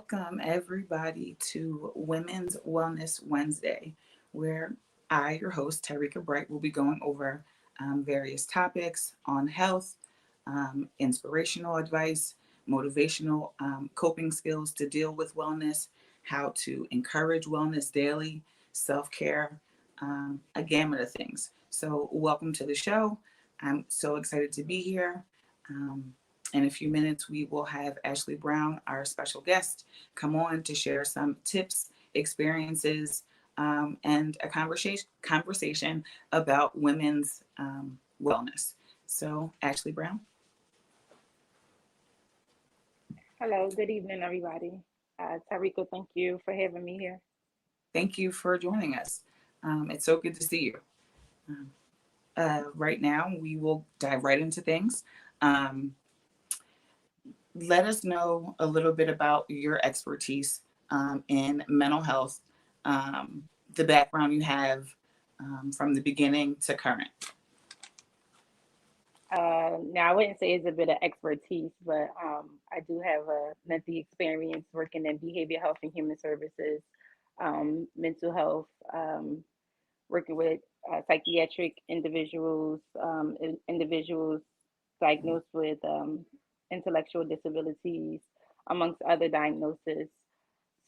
Welcome, everybody, to Women's Wellness Wednesday, where I, your host, Tarika Bright, will be going over various topics on health, inspirational advice, motivational coping skills to deal with wellness, how to encourage wellness daily, self care, a gamut of things. So, welcome to the show. I'm so excited to be here. Um, in a few minutes, we will have Ashley Brown, our special guest, come on to share some tips, experiences, and a conversation about women's wellness. So, Ashley Brown, Hello, good evening, everybody. Tarika, thank you for having me here. thank you for joining us. It's so good to see you. Um, right now, we will dive right into things. Um, let us know a little bit about your expertise in mental health, um, the background you have from the beginning to current. Now, I wouldn't say it's a bit of expertise, but I do have a lengthy experience working in behavior health and human services, mental health, working with psychiatric individuals, individuals diagnosed with intellectual disabilities, amongst other diagnoses.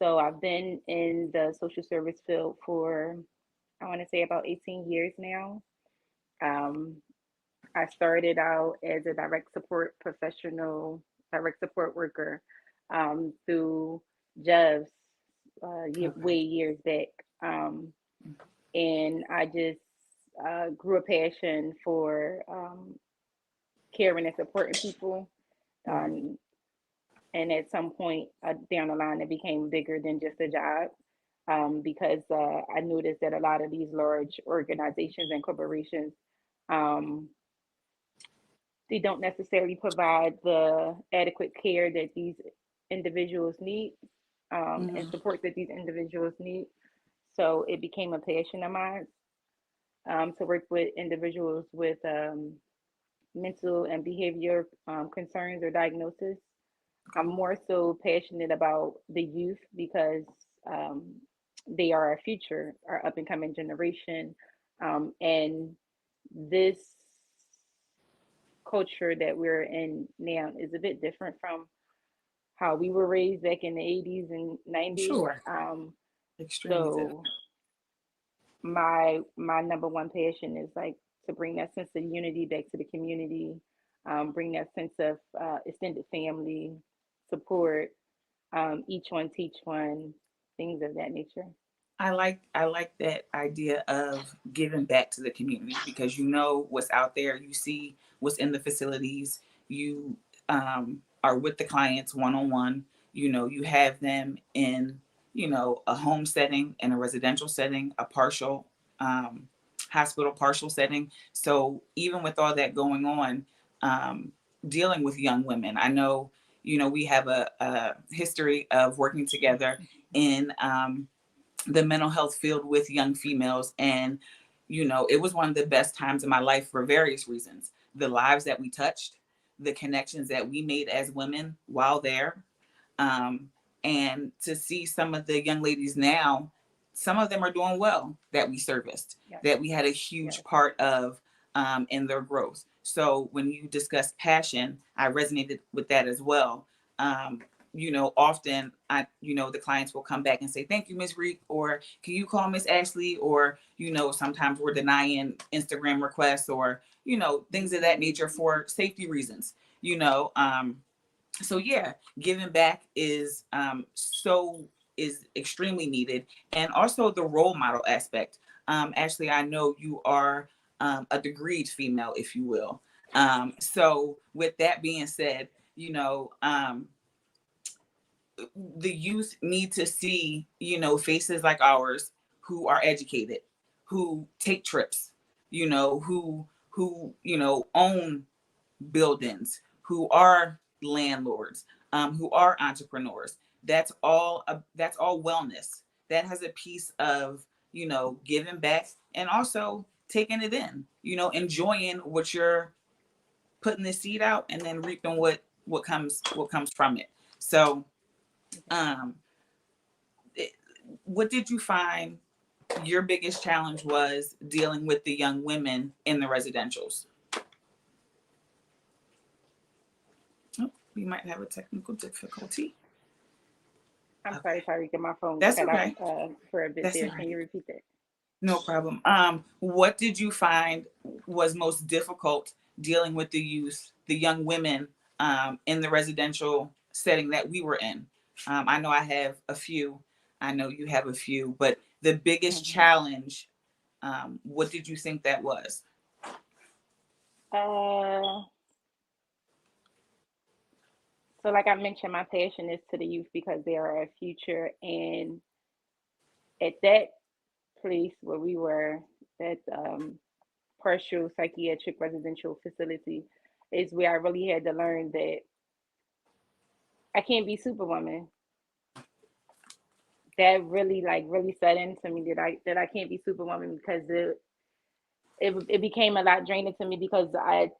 So I've been in the social service field for, I want to say, about 18 years now. Um, I started out as a direct support professional, direct support worker through JEVS way Okay. years back. And I just grew a passion for caring and supporting people. Right. Um, and at some point down the line, it became bigger than just a job because I noticed that a lot of these large organizations and corporations um, they don't necessarily provide the adequate care that these individuals need and Mm-hmm. support that these individuals need. So it became a passion of mine to work with individuals with mental and behavior concerns or diagnosis. I'm Okay. more so passionate about the youth because um, they are our future, our up and coming generation. And this culture that we're in now is a bit different from how we were raised back in the 80s and 90s. Sure. Extremely different. So my number one passion is like to bring that sense of unity back to the community, bring that sense of extended family support, each one teach one, things of that nature. I like that idea of giving back to the community because you know what's out there, you see what's in the facilities, you are with the clients one on one. You know, you have them in a home setting, in a residential setting, a partial um, hospital partial setting. So even with all that going on, um, dealing with young women, I know we have a history of working together in the mental health field with young females. And it was one of the best times in my life for various reasons. The lives that we touched, the connections that we made as women while there, um, and to see some of the young ladies now, some of them are doing well that we serviced, Yes, that we had a yes. huge part of in their growth. So when you discuss passion, I resonated with that as well. um, often the clients will come back and say, "Thank you, Miss Reek," or "Can you call Miss Ashley?" Or sometimes we're denying Instagram requests, or things of that nature for safety reasons. You know, so yeah, giving back is extremely needed, and also the role model aspect. Ashley, I know you are a degreed female, if you will. So with that being said, the youth need to see faces like ours who are educated, who take trips, who own buildings, who are landlords, who are entrepreneurs. That's all wellness. That has a piece of giving back, and also taking it in. Enjoying what you're putting the seed out, and then reaping what comes from it. So Um, it- what did you find your biggest challenge was dealing with the young women in the residentials? Oh, we might have a technical difficulty. I'm sorry, Okay, Tyreek, my phone that's cut out okay. for a bit That's there. all Can right. you repeat that? No problem. What did you find was most difficult dealing with the youth, the young women, in the residential setting that we were in? I know I have a few. I know you have a few, but the biggest Hmm. challenge, what did you think that was? Uh, so like I mentioned, my passion is to the youth because they are our future. And at that place where we were, that partial psychiatric residential facility, is where I really had to learn that I can't be Superwoman. That really really set into me that I can't be Superwoman because it became a lot draining to me because I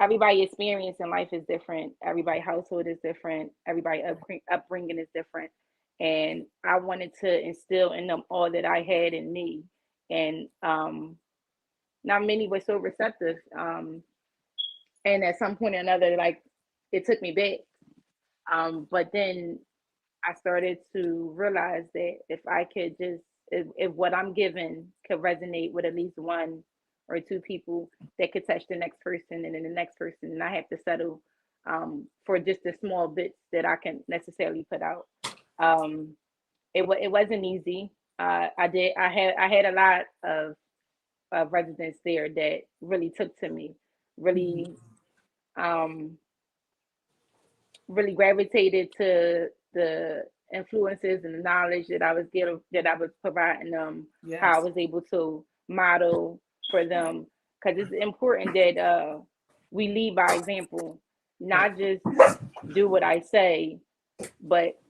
everybody experience in life is different. Everybody household is different. Everybody upbringing is different. And I wanted to instill in them all that I had in me. And not many were so receptive. And at some point or another, like it took me back. But then I started to realize that if I could just, if what I'm given could resonate with at least one or two people, that could touch the next person and then the next person, and I have to settle for just the small bits that I can necessarily put out. Um, it wasn't easy. I had a lot of residents there that really took to me, Mhm. really um, really gravitated to the influences and the knowledge that I was getting, that I was providing them, how I Yes. was able to model for them. Because it's important that we lead by example, Right. not just do what I say, but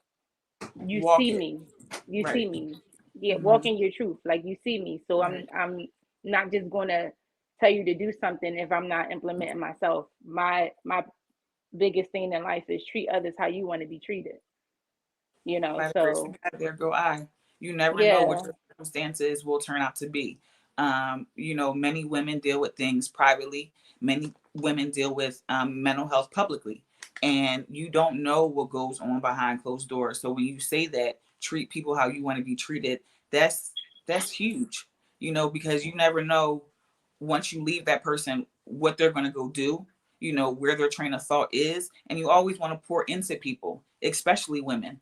you Walk see it. me. You Right. see me. Yeah, Hmm. walk in your truth. Like you see me. So Right. I'm not just gonna tell you to do something if I'm not implementing myself. My biggest thing in life is treat others how you want to be treated. By the grace of So God, there go I. You never know what yeah, your circumstances will turn out to be. Many women deal with things privately. Many women deal with mental health publicly, and you don't know what goes on behind closed doors. So when you say that, treat people how you want to be treated, that's that's huge. Because you never know once you leave that person what they're going to go do. Where their train of thought is, and you always want to pour into people, especially women.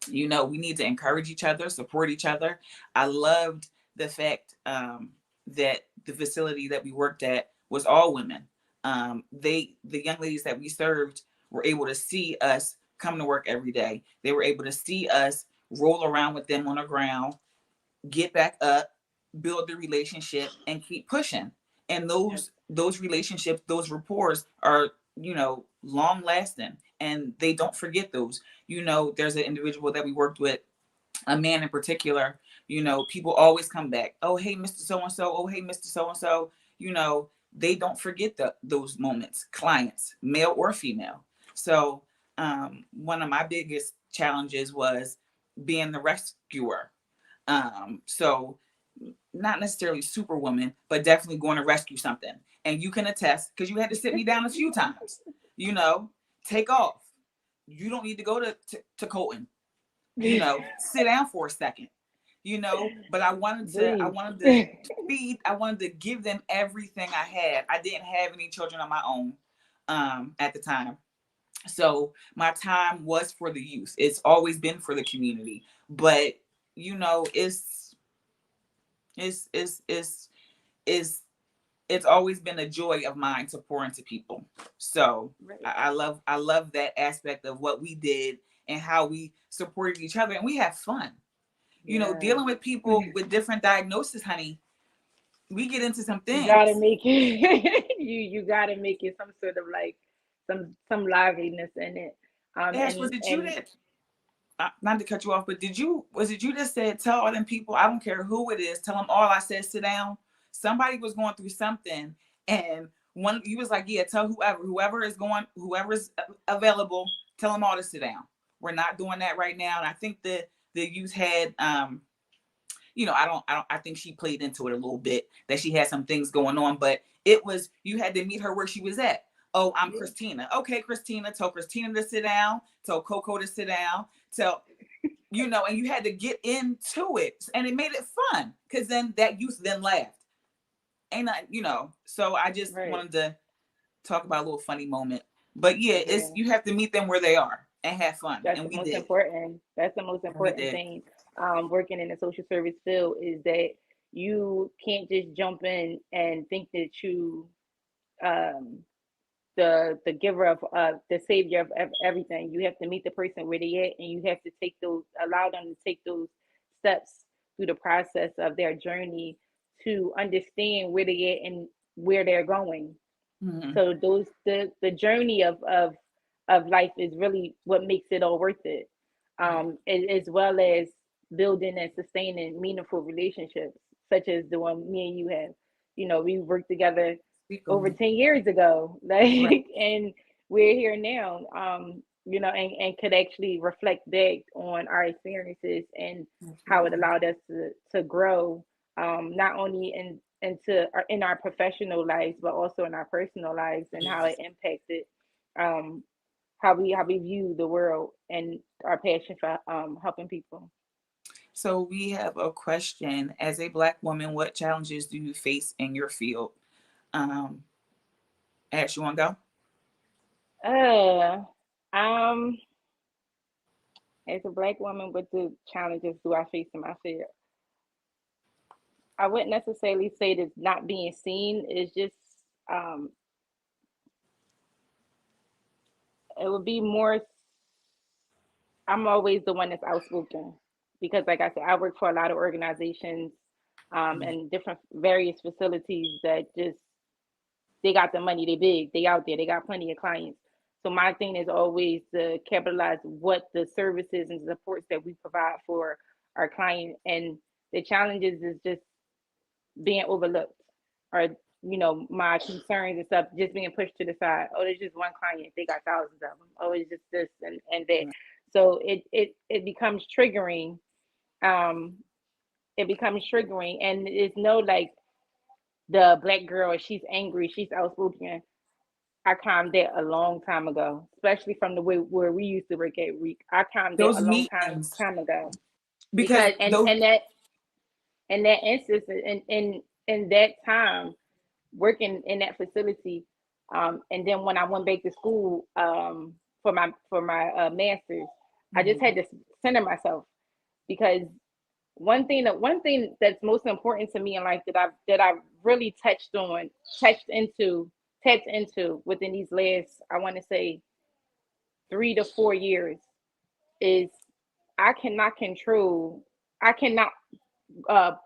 We need to encourage each other, support each other. I loved the fact that the facility that we worked at was all women. The young ladies that we served were able to see us come to work every day. They were able to see us roll around with them on the ground, get back up, build the relationship, and keep pushing. And those relationships, those rapports are long lasting, and they don't forget those. There's an individual that we worked with, a man in particular. People always come back. Oh, hey, Mr. So and so. Oh, hey, Mr. So and so. They don't forget those moments. Clients, male or female. So one of my biggest challenges was being the rescuer. So not necessarily superwoman, but definitely going to rescue something. And you can attest because you had to sit me down a few times. You know, take off. You don't need to go to Colton. Sit down for a second. But I breathe. wanted to feed. I wanted to give them everything I had. I didn't have any children of my own at the time. So my time was for the youth. It's always been for the community. But it's it's always been a joy of mine to pour into people. So Right. I love that aspect of what we did and how we supported each other, and we have fun. Yeah. Dealing with people with different diagnoses, honey, we get into some You gotta things. make it you gotta make it some sort of like some liveliness in it. Ash, was And it you that, not to cut you off, but was it you that said, tell all them people, I don't care who it is, tell them all? I said, sit down. Somebody was going through something, and one you was like, yeah, tell whoever's available, tell them all to sit down. we're not doing that right now. And I think the youth had I think she played into it a little bit, that she had some things going on, but it was, you had to meet her where she was at. Oh, I'm Christina. Okay, Christina. Tell Christina to sit down. Tell Coco to sit down. Tell, and you had to get into it, and it made it fun, because then that youth then laughed. And so I just Right. wanted to talk about a little funny moment. But yeah, Yeah. you have to meet them where they are and have fun. That's And the we most did. important. That's the most And we important did. thing. Working in the social service field is that you can't just jump in and think that you um the giver of the savior of everything. You have to meet the person where they at, and you have to allow them to take those steps through the process of their journey to understand where they at and where they're going. Mhm. So the journey of life is really what makes it all worth it. Right. As well as building and sustaining meaningful relationships, such as the one me and you have. We worked together Speak over on 10 years ago, like, it. and we're here now. And could actually reflect back on our experiences and how it allowed us to grow, not only in our professional lives, but also in our personal lives, and how it impacted um, how we view the world and our passion for helping people. So we have a question. As a Black woman, what challenges do you face in your field? Um, Ash, you want to go? Uh, um, as a Black woman, what the challenges do I face in my field? I wouldn't necessarily say that not being seen is just um, it would be more. I'm always the one that's outspoken because, like I said, I work for a lot of organizations and different various facilities that just they got the money, they big, they out there, they got plenty of clients. So my thing is always to capitalize what the services and supports that we provide for our client, and the challenges is just being overlooked, or my concerns and stuff just being pushed to the side. Oh, there's just one client, they got thousands of them. Oh, it's just this and that. So it becomes triggering. um it becomes triggering, and it's no like the Black girl, she's angry, she's outspoken. I calmed that a long time ago, especially from the way where we used to work at Reek. I calmed that Those a long time meetings, time ago because because those. and that instance in that time working in that facility, and then when I went back to school for my master's, I just Mhm. had to center myself because one thing that's most important to me in life that I really tapped into within these last, I want to say, 3 to 4 years is I cannot control. I cannot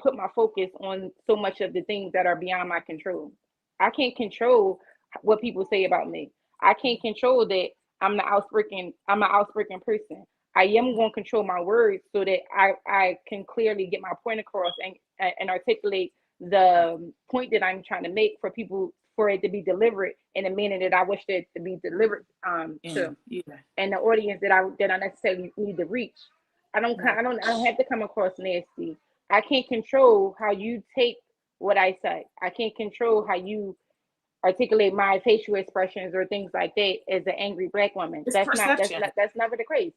put my focus on so much of the things that are beyond my control. I can't control what people say about me. I can't control that I'm an outspoken person. I am going to control my words so that I can clearly get my point across and articulate the point that I'm trying to make for people, for it to be delivered in a manner that I wish it to be delivered to, And yeah. and the audience that I necessarily need to reach. Right. I don't have to come across nasty. I can't control how you take what I say. I can't control how you articulate my facial expressions or things like that as an angry Black woman. It's perception. That's never the case.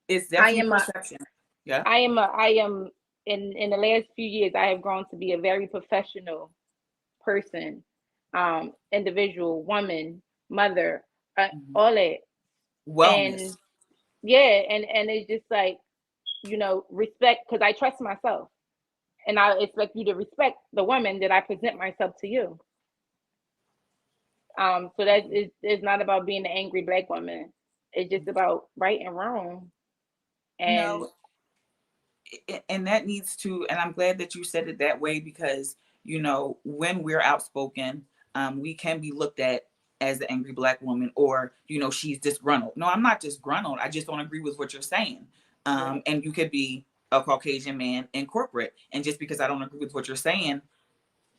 It's I definitely am a perception. Yeah. I am in the last few years I have grown to be a very professional person, individual, woman, mother, Mhm. all that. And Wellness. yeah, and it's just like, respect, because I trust myself, and I expect you to respect the woman that I present myself to you. So that is it's not about being an angry Black woman. It's just about right and wrong. And No, and that needs to, and I'm glad that you said it that way, because when we're outspoken, we can be looked at as the angry Black woman, or she's disgruntled. No, I'm not disgruntled, I just don't agree with what you're saying. right, And you could be a Caucasian man in corporate, and just because I don't agree with what you're saying,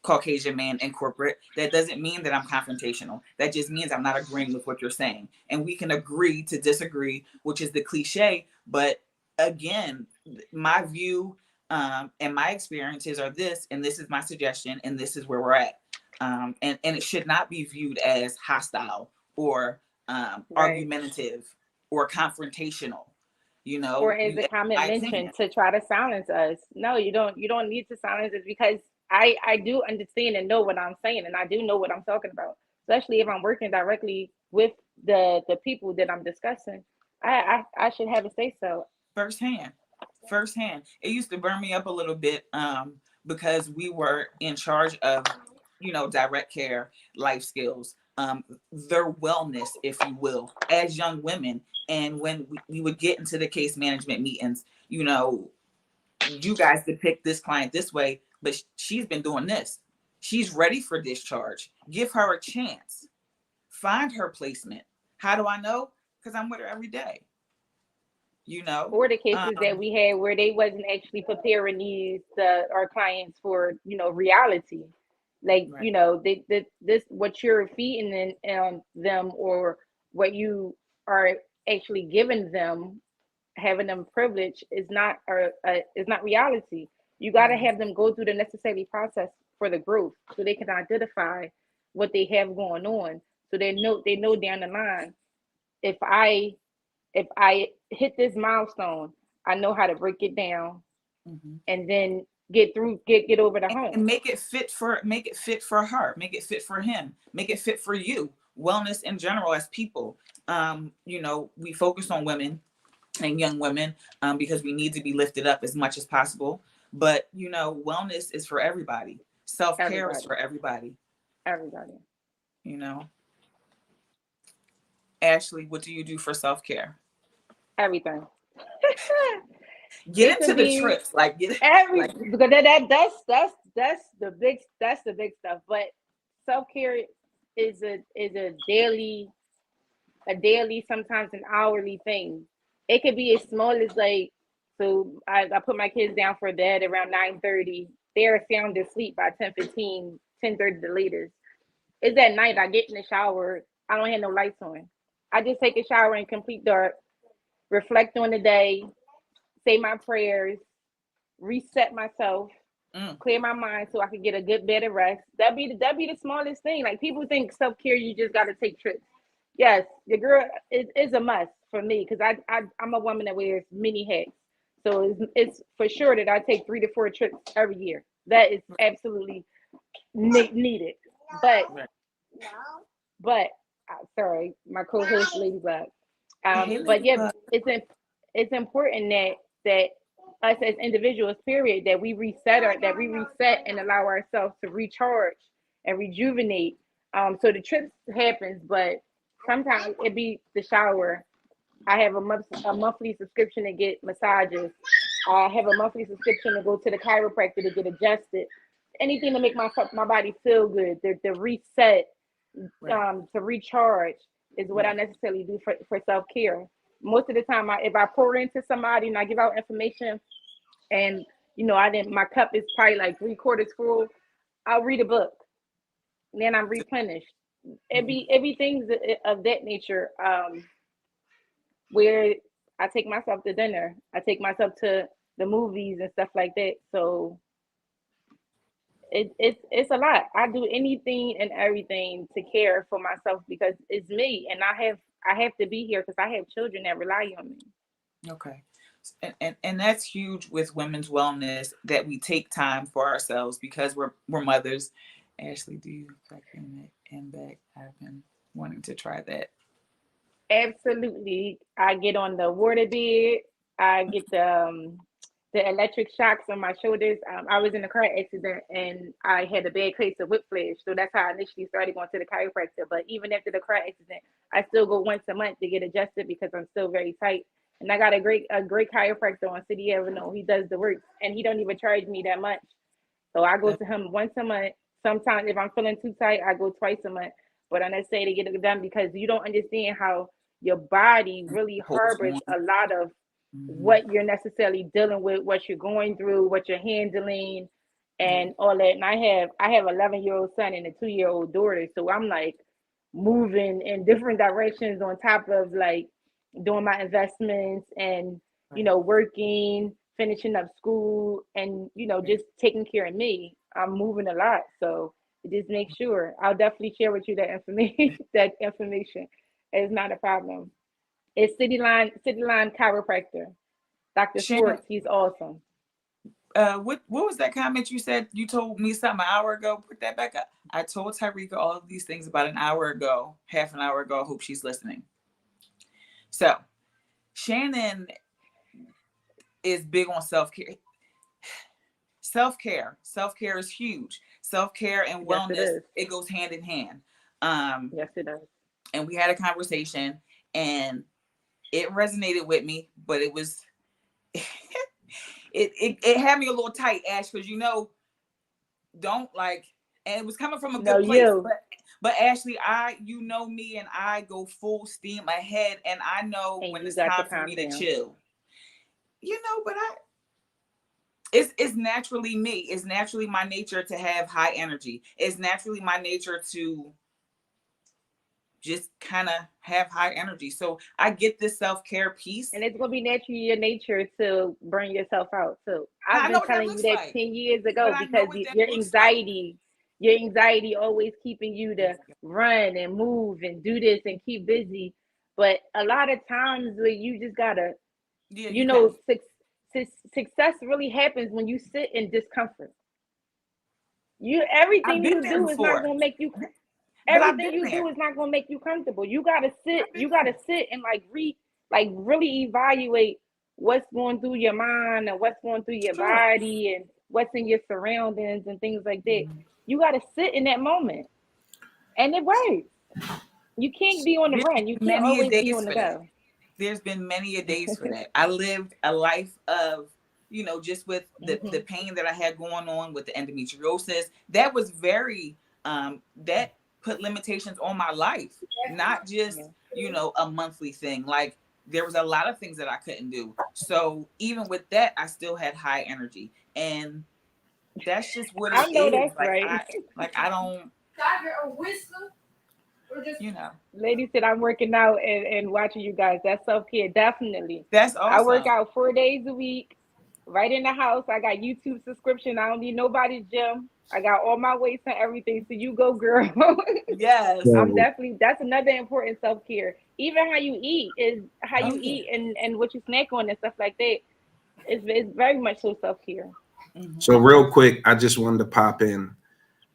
Caucasian man in corporate, that doesn't mean that I'm confrontational. That just means I'm not agreeing with what you're saying. And we can agree to disagree, which is the cliche. But again, my view and my experiences are this, and this is my suggestion, and this is where we're at. And it should not be viewed as hostile or Right. argumentative or confrontational. You Or know, as a comment my opinion. mentioned, to try to silence us. No, you don't need to silence us, because I do understand and know what I'm saying, and I do know what I'm talking about. Especially if I'm working directly with the people that I'm discussing. I should have a say so. Firsthand. Firsthand. It used to burn me up a little bit because we were in charge of, direct care, life skills, their wellness, if you will, as young women. And when we would get into the case management meetings, you guys depict this client this way, but she's been doing this. She's ready for discharge. Give her a chance. Find her placement. How do I know? Because I'm with her every day. Or the cases that Um, we had where they wasn't actually preparing our clients for reality, like right. this what you're feeding them, or what you are actually giving them, having them privilege, is not reality. You got to Mhm. have them go through the necessary process for the growth, so they can identify what they have going on, so they know down the line, if I hit this milestone, I know how to break it down, Mhm. and then get over the And hump. make it fit for her, make it fit for him, make it fit for you. Wellness in general as people. We focus on women and young women because we need to be lifted up as much as possible. But wellness is for everybody. Self-care is Everybody, for everybody. everybody, You know, Ashley, what do you do for self-care? everything. Get It into could the be trips, like get every like because that's the big stuff. But self care is a daily, sometimes an hourly thing. It could be as small as, like, so I put my kids down for bed around 9:30. They're sound asleep by 10:15, 10:30 the latest. It's at night. I get in the shower. I don't have no lights on. I just take a shower in complete dark, reflect on the day, say my prayers, reset myself, mm, clear my mind so I can get a good bed of rest. That'd be the smallest thing. Like, people think self care, you just gotta take trips. Yes, your girl is a must for me, because I'm a woman that wears many hats. So it's for sure that I take 3 to 4 trips every year. That is absolutely needed. But right. but sorry, my co-host Ladybug. Hey, But yeah, Ladybug. it's important that us as individuals, period, that we reset and allow ourselves to recharge and rejuvenate. So the trips happens, but sometimes it be the shower. I have a monthly subscription to get massages. I have a monthly subscription to go to the chiropractor to get adjusted. Anything to make my body feel good. The reset, Right, to recharge, is what I right. necessarily do for self care. Most of the time, if I pour into somebody and I give out information, and I didn't, my cup is probably like 3/4 full, I'll read a book, and then I'm replenished. It Mhm. be everything's of that nature. Where I take myself to dinner, I take myself to the movies and stuff like that. So it's a lot. I do anything and everything to care for myself, because it's me, and I have to be here because I have children that rely on me. Okay. And that's huge with women's wellness, that we take time for ourselves because we're mothers. Ashley, do you vacuum it and back? I've been wanting to try that. Absolutely. I get on the water bed. I get the electric shocks on my shoulders. I was in a car accident and I had a bad case of whiplash. So that's how I initially started going to the chiropractor. But even after the car accident, I still go once a month to get adjusted because I'm still very tight. And I got a great chiropractor on City Avenue. He does the work, and he don't even charge me that much. So I go That to him once a month. Sometimes if I'm feeling too tight, I go twice a month. But I say to get it done, because you don't understand how your body really holds harbors on. a lot of Mhm. what you're necessarily dealing with, what you're going through, what you're handling. and all that. And I have 11-year-old son and a 2-year-old daughter, so I'm like moving in different directions on top of like doing my investments and working, finishing up school, and just taking care of me. I'm moving a lot, so just make sure. I'll definitely share with you that information. That information is not a problem. It's City Line Chiropractor. Dr. Shannon, Schwartz, he's awesome. what was that comment you said? You told me something an hour ago. Put that back up. I told Tyreeka all of these things about an hour ago, half an hour ago. I hope she's listening. So Shannon is big on self-care. Self-care is huge. Self-care and Yes, it wellness, is. it goes hand in hand. Yes, it does. And we had a conversation and it resonated with me, but it was it had me a little tight, Ash, because don't like, and it was coming from a No, good place, you. but Ashley, you know me, and I go full steam ahead, and I know And when you it's got to time for calm me to down. chill. But it's naturally me. It's naturally my nature to have high energy. It's naturally my nature to just kind of have high energy. So I get this self-care piece. And it's gonna be naturally your nature to burn yourself out too. I've I know been what that telling you looks that like, 10 years but ago I know because what that your looks like. anxiety always keeping you to run and move and do this and keep busy. But a lot of times you just gotta, Yeah, you you can. know, success really happens when you sit in discomfort. I've Everything been you there do is not before, gonna make you but I've everything been you do there. is not gonna make you comfortable. You gotta sit, I've been you gotta there. sit and like really evaluate what's going through your mind and what's going through your Sure. body and what's in your surroundings and things like that. Mhm. You gotta sit in that moment. And it works. You can't be on the There's run. You been can't many a always be days on the for that. go. There's been many a days for that. I lived a life of, just with the Hmm. pain that I had going on with the endometriosis. That was very that put limitations on my life, not Yeah. just, a monthly thing. Like there was a lot of things that I couldn't do. So even with that, I still had high energy. And that's just what I it know is. that's right. I don't, you know, Lady said I'm working out and watching you guys. That's self-care, definitely. that's I work awesome. out 4 days a week, right in the house. I got YouTube subscription. I don't need nobody's gym. I got all my weights and everything. So you go, girl. Yes. I'm So, definitely that's another important self-care. Even how you eat is how Oh you yeah. eat and what you snack on and stuff like that. It's very much so self-care. Hmm. so real quick, I just wanted to pop in.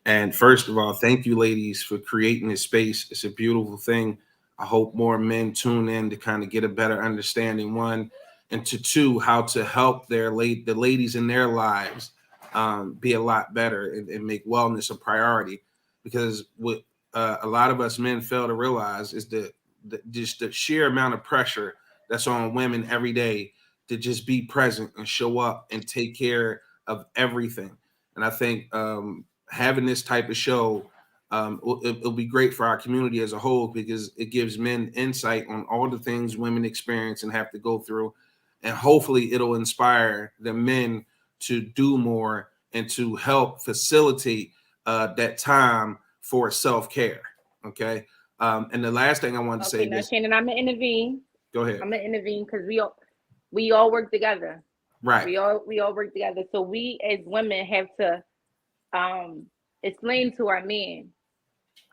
And first of all, thank you, ladies, for creating this space. It's a beautiful thing. I hope more men tune in to kind of get a better understanding, one, and to two, how to help the ladies in their lives be a lot better and make wellness a priority. Because what a lot of us men fail to realize is just the sheer amount of pressure that's on women every day to just be present and show up and take care of everything. And I think having this type of show, it'll be great for our community as a whole because it gives men insight on all the things women experience and have to go through. And hopefully it'll inspire the men to do more and to help facilitate that time for self-care. Okay. And the last thing I wanted to Okay, say now this, Shannon, I'm gonna intervene. go ahead. I'm gonna intervene because we all work together. Right. We all work together. So we as women have to um explain to our men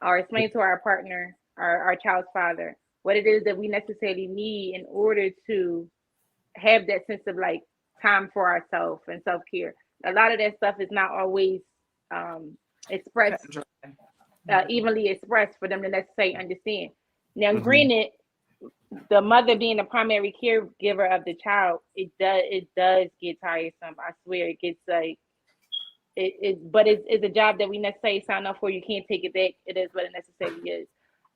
or explain to our partner, our child's father, what it is that we necessarily need in order to have that sense of like time for ourselves and self-care. A lot of that stuff is not always um expressed, Cut and dry. Mhm. evenly expressed for them to necessarily understand. Now, Mm-hmm. granted, the mother being the primary caregiver of the child, it does get tiresome. I swear it gets like but it's a job that we necessarily sign up for. You can't take it back. It is what it necessarily is.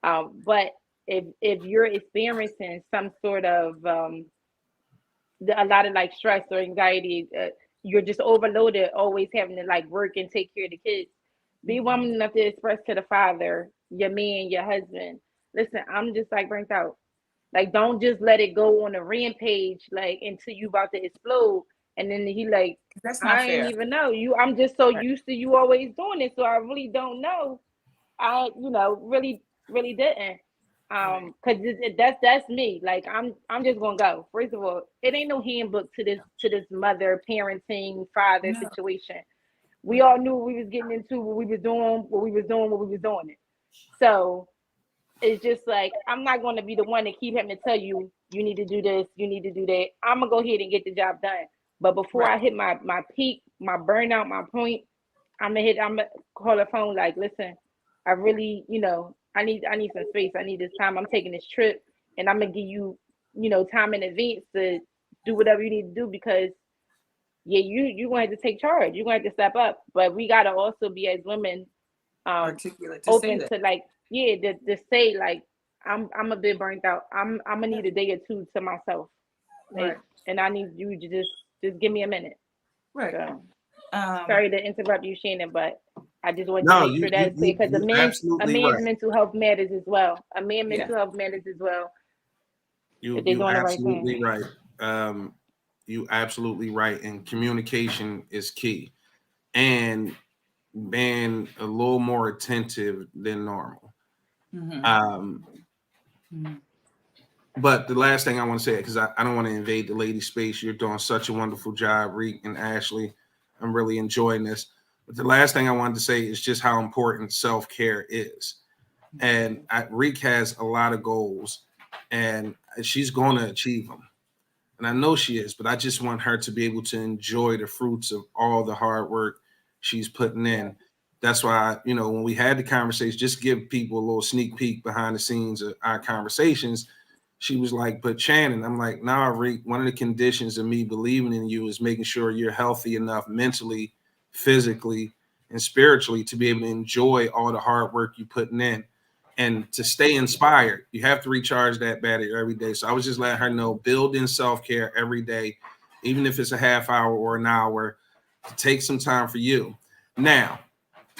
But if you're experiencing some sort of a lot of like stress or anxiety, you're just overloaded, always having to like work and take care of the kids. Be Mhm. woman enough to express to the father, your man, your husband. Listen, I'm just like burnt out. Like, don't just let it go on a rampage, like until you about to explode. And then he like That's not I ain't fair. even know you. I'm just so Right. used to you always doing it, so I really don't know. I, really didn't. Right. Cause that's me. Like I'm just gonna go. First of all, it ain't no handbook to this mother parenting father No. situation. We Right. all knew what we was getting into, what we was doing, what we was doing it. So it's just like I'm not going to be the one to keep having to tell you you need to do this, you need to do that. I'm gonna go ahead and get the job done. But before I Right. hit my peak, my burnout, my point, I'm gonna call the phone like, listen, I really, I need some space. I need this time. I'm taking this trip, and I'm gonna give you, time in advance to do whatever you need to do because yeah, you gonna have to take charge. You're gonna have to step up. But we gotta also be as women um Articulate to say open that. to like yeah to say like I'm a bit burnt out. I'm gonna need a day or two to myself. Right. And I need you to just give me a minute. Right. So Um, sorry to interrupt you, Shannon, but I just wanted to No, make sure you that's clear you because you a absolutely man's right. mental health matters as well. A man yeah. mental health matters as well if they're You doing the right thing. absolutely right. Um, you absolutely right. And communication is key. And being a little more attentive than normal. Hmm. Um, Hmm. but the last thing I want to say, because I don't want to invade the lady space. You're doing such a wonderful job, Reek and Ashley. I'm really enjoying this. But the last thing I wanted to say is just how important self-care is. And Reek has a lot of goals, and she's going to achieve them. And I know she is, but I just want her to be able to enjoy the fruits of all the hard work she's putting in. That's why, when we had the conversation, just give people a little sneak peek behind the scenes of our conversations. She was like, but Shannon, I'm like, nah, Reek, one of the conditions of me believing in you is making sure you're healthy enough mentally, physically, and spiritually to be able to enjoy all the hard work you're putting in and to stay inspired. You have to recharge that battery every day. So I was just letting her know, build in self-care every day, even if it's a half hour or an hour, to take some time for you. Now,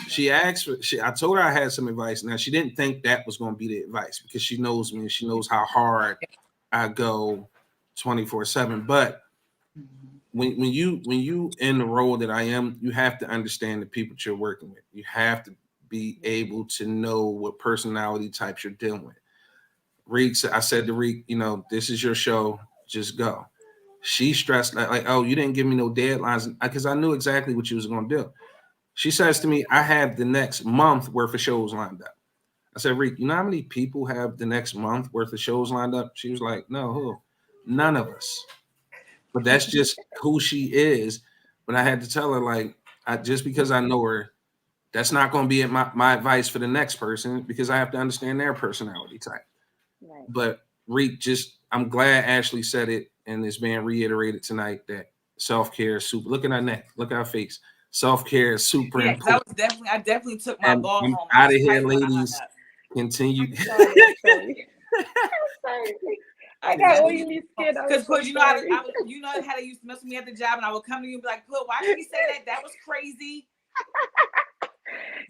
she asked for, I told her I had some advice. Now, she didn't think that was going to be the advice because she knows me and she knows how hard I go 24/7. But Hmm. when you in the role that I am, you have to understand the people that you're working with. You have to be able to know what personality types you're dealing with. Reek, I said to Reek, this is your show, just go. She stressed like, oh, you didn't give me no deadlines because I knew exactly what you was going to do. She says to me, I have the next month worth of shows lined up. I said, Reek, you know how many people have the next month worth of shows lined up? She was like, no, who? None of us. But that's just who she is. But I had to tell her, like, just because I know her, that's not going to be my advice for the next person because I have to understand their personality type. Right. But Reek, I'm glad Ashley said it and it's being reiterated tonight that self-care is super. Look at our neck, look at our face. Self-care is super Yeah, because important. I definitely took my And ball I'm home. I out was of here, tight when I hung ladies. up. Continue. I'm sorry. I'm sorry. I'm sorry. I I got definitely oily skin. I'm because so you know sorry. you know how they used to mess with me at the job, and I would come to you and be like, "Put, why did he say that? That was crazy."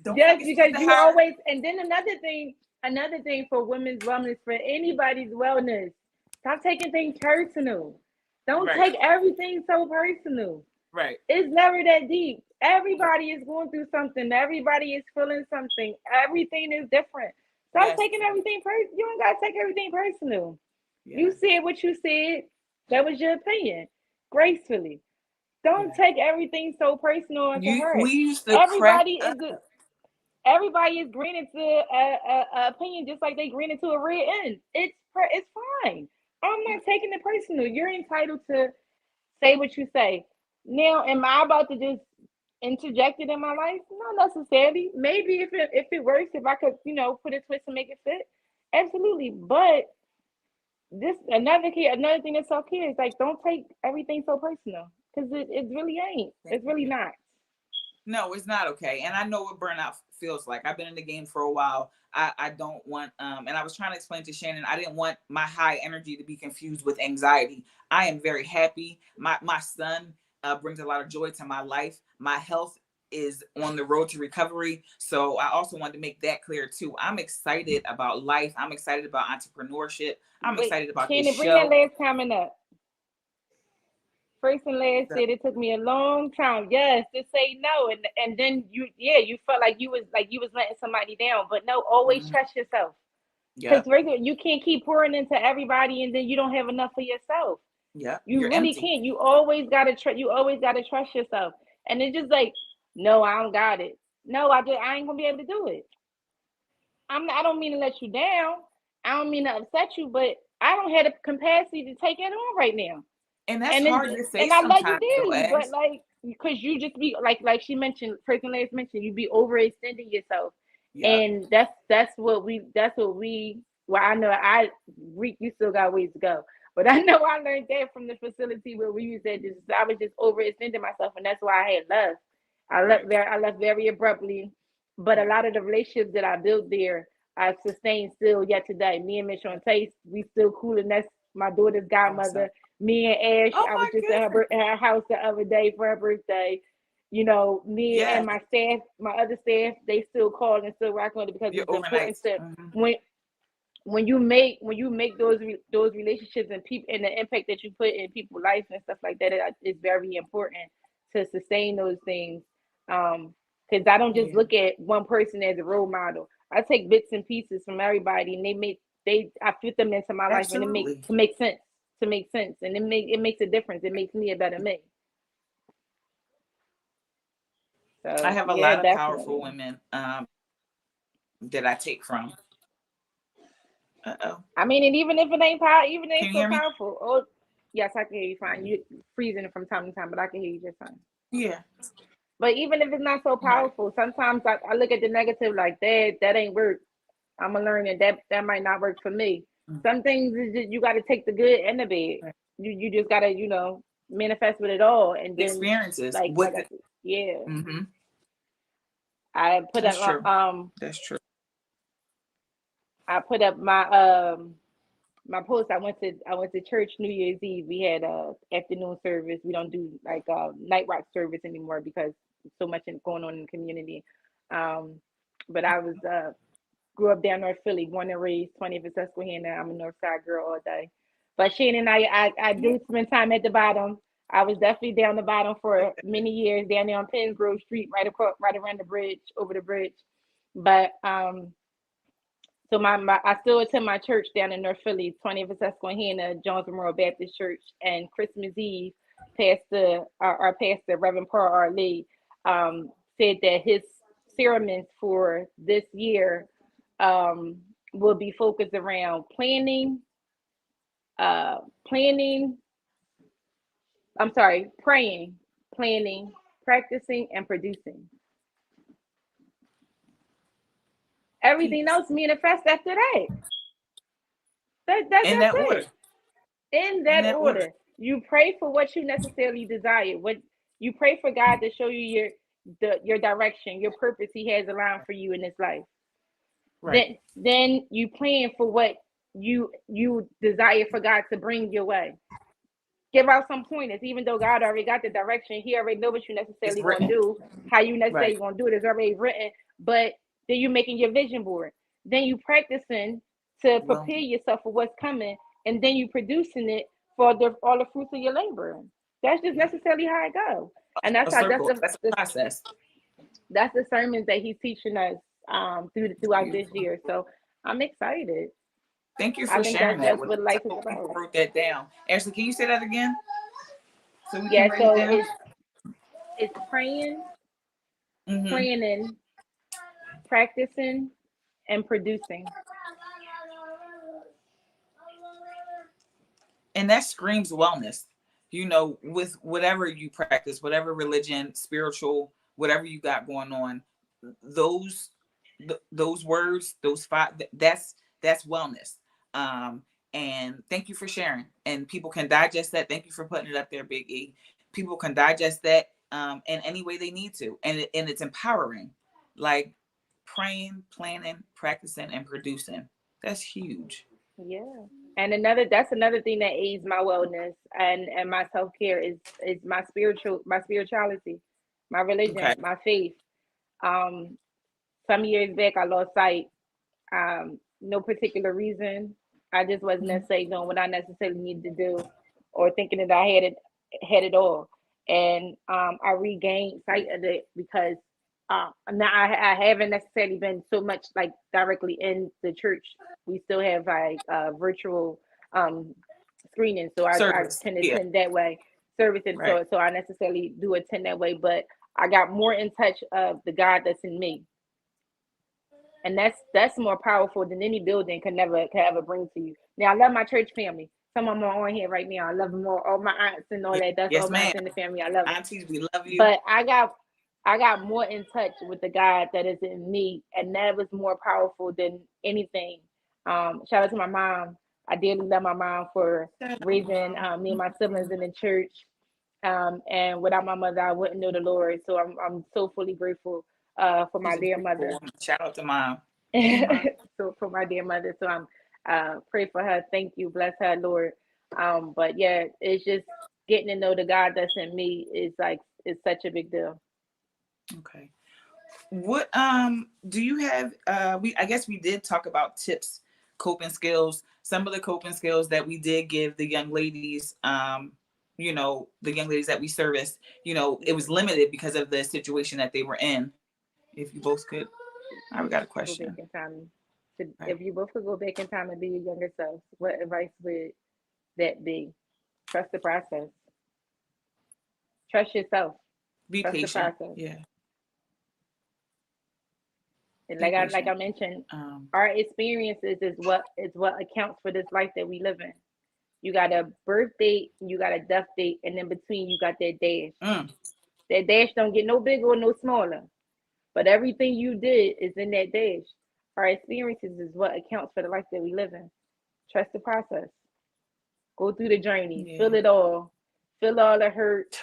Don't Yes, forget because to you hire. always, and then another thing for women's wellness, for anybody's wellness, stop taking things personal. Don't Right, take everything so personal. right. It's never that deep. Everybody is going through something. Everybody is feeling something. Everything is different. Stop Yes, taking everything personal. You don't gotta take everything personal. You yes, said what you said. That was your opinion. Gracefully. Don't yes. take everything so personal and to heart. We used to crack Everybody up. is a, everybody is granted to a opinion just like they granted to a red end. It's fine. I'm not taking it personal. You're entitled to say what you say. Now, am I about to just interject it in my life? Not necessarily. Maybe if it works, if I could, put a twist and make it fit, absolutely. But this another thing that's self care is like don't take everything so personal because it really ain't. Thank It's really you. not. No, it's not okay. And I know what burnout feels like. I've been in the game for a while. I don't want and I was trying to explain to Shannon, I didn't want my high energy to be confused with anxiety. I am very happy. My son brings a lot of joy to my life. My health is on the road to recovery. So I also wanted to make that clear too. I'm excited about life. I'm excited about entrepreneurship. I'm Wait, excited about this Shannon, bring that show. last comment up. first and last said it took me a long time, yes, to say no, and then you felt like you was letting somebody down, but no, always trust yourself, because Yeah. you can't keep pouring into everybody and then you don't have enough for yourself. Yeah. You You're really empty. can't. You always gotta trust. You always gotta trust yourself, and it's just like, no, I don't got it. No, I ain't gonna be able to do it. I don't mean to let you down. I don't mean to upset you, but I don't have the capacity to take it on right now. And that's And then hard to say and I love you sometimes though, dearly, but Ash. like, because you just be like she mentioned, person last mentioned, you be overextending yourself, Yep. and that's what we. Well, I know you still got ways to go, but I know I learned that from the facility where we used to just I was just overextending myself, and that's why I had left. Right. I left very abruptly, but a Right. lot of the relationships that I built there, I've sustained still yet today. Me and Miss Taste, we still cool, and that's my daughter's Awesome. godmother. Me and Ash, Oh I was my just at goodness. her house the other day for her birthday. You know, me and Yes. my staff, my other staff, they still call and still rock on it, because You're it's important overnight. to Hmm. when you make those relationships and people and the impact that you put in people's life and stuff like that, is very important to sustain those things. Because I don't just Yeah. look at one person as a role model. I take bits and pieces from everybody, and I fit them into my life, and it makes Absolutely. to make sense and it makes a difference. It makes me a better me. I So have a yeah, lot of powerful definitely. women that I take from. Uh-oh. I mean, and even if it ain't power, even if Can it's you so hear me? powerful. Oh, yes, I can hear you fine. You freezing from time to time, but I can hear you just fine. Yeah. But even if it's not so Right. powerful, sometimes I look at the negative like that ain't work. I'm gonna learn that might not work for me. Mm. Some things is just, you got to take the good and the bad. Right. You just gotta manifest with it all, and then Experiences like with I it. said, yeah. Hmm. I put That's up true. That's true. I put up my post. I went to church New Year's Eve. We had a afternoon service. We don't do like night watch service anymore because so much going on in the community. Um, but I was grew up down North Philly, born and raised, 20th and Susquehanna. I'm a North Side girl all day. But Shane and I Yeah. do spend time at the bottom. I was definitely down the bottom for many years, down there on Penn Grove Street, right around the bridge, over the bridge. But so I still attend my church down in North Philly, 20th and Susquehanna, Jones Memorial Baptist Church, and Christmas Eve, our pastor, Reverend Paul R. Lee, said that his sermons for this year um, will be focused around uh, planning, praying, planning, practicing, and producing. Everything Peace. else manifests after that. In That's that order. it. In In that that order. order. You pray for what you necessarily desire. What you pray for God to show you your direction, your purpose He has aligned for you in this life. Right. Then you plan for what you desire for God to bring your way. Give out some pointers, even though God already got the direction. He already know what you It's necessarily gonna written. do, how you necessarily Right. gonna do it is already written. But then you making your vision board. Then you practicing to Well, prepare yourself for what's coming, and then you producing it for all the fruits of your labor. That's just necessarily how it goes. And a circle. that's That's a the process. that's the sermons that he's teaching us throughout this Beautiful. year. So I'm excited. Thank you I for think sharing that that's with what us. I life is hope people about. wrote that down. Ashley, can you say that again so we can Yeah, write it so down? it's praying, Hmm. planning, practicing, and producing. And that screams wellness. With whatever you practice, whatever religion, spiritual, whatever you got going on, those those words, those five, that's wellness. Um, and thank you for sharing. And people can digest that. Thank you for putting it up there, Big E. People can digest that in any way they need to, and it's empowering. Like praying, planning, practicing, and producing. That's huge. Yeah. And that's another thing that aids my wellness and my self-care is my spirituality, my Okay. religion, my faith. Um some years back I lost sight. No particular reason. I just wasn't Mhm. necessarily doing what I necessarily needed to do, or thinking that I had it had it all. And I regained sight of it because now I haven't necessarily been so much like directly in the church. We still have like virtual screening, so I Service. tend to Yeah. attend that way, servicing. Right. So I necessarily do attend that way, but I got more in touch of the God that's in me, and that's more powerful than any building can ever bring to you. Now I love my church family. Some of them are on here right now. I love them all my aunts and all that. That's Yes, all my ma'am. aunts in the family. I love them. Aunties, we love you. But I got more in touch with the God that is in me, and that was more powerful than anything. Shout out to my mom. I dearly love my mom for raising me and my siblings in the church. And without my mother, I wouldn't know the Lord. So I'm so fully grateful for my dear mother. Shout out to mom. So for my dear mother. So I'm pray for her. Thank you. Bless her, Lord. But yeah, it's just getting to know the God that's in me is such a big deal. Okay. What do you have? I guess we did talk about tips, coping skills. Some of the coping skills that we did give the young ladies, you know, the young ladies that we serviced, you know, it was limited because of the situation that they were in. If you both could, I got a question. Go back in time if you both could go back in time and be your younger self, what advice would that be? Trust the process. Trust yourself. Be Trust patient. the process. Yeah. And Be like I patient. mentioned, our experiences is what accounts for this life that we live in. You got a birth date, you got a death date, and in between you got that dash. That dash don't get no bigger or no smaller. But everything you did is in that dash. Our experiences is what accounts for the life that we live in. Trust the process. Go through the journey. Yeah. Feel it all. Feel all the hurt,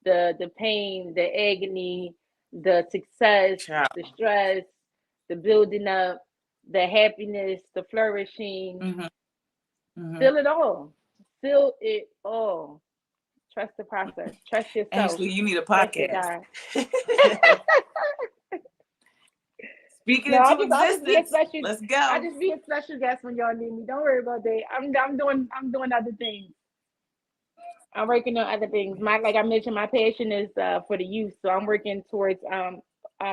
the pain, the agony, the success, Child. the stress, the building up, the happiness, the flourishing. Feel it all. Feel it all. Trust the process. Trust yourself. Ashley, you need a Trust your podcast. God. Speaking No, into existence. Let's go. I just be a special guest when y'all need me. Don't worry about that. I'm doing other things. I'm working on other things. Like I mentioned, my passion is for the youth. So I'm working towards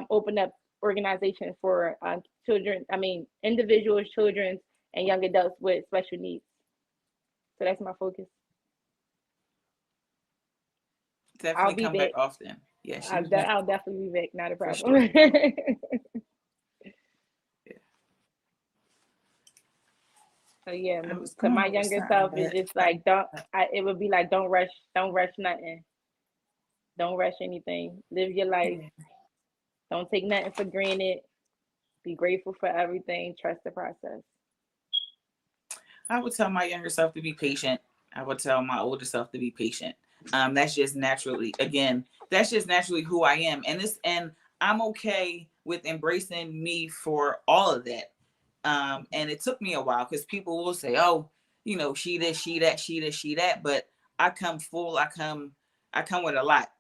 open up organization for children. I mean, individuals, children, and young adults with special needs. So that's my focus. Definitely come back often. Yeah, I'll definitely be back. Not a problem. Sure. So yeah, to my younger self, it's just like it would be like don't rush nothing. Don't rush anything. Live your life. Don't take nothing for granted. Be grateful for everything. Trust the process. I would tell my younger self to be patient. I would tell my older self to be patient. That's just naturally who I am. And I'm okay with embracing me for all of that. And it took me a while because people will say, oh, you know, she this, she that, she this, she that. But I come full, I come with a lot.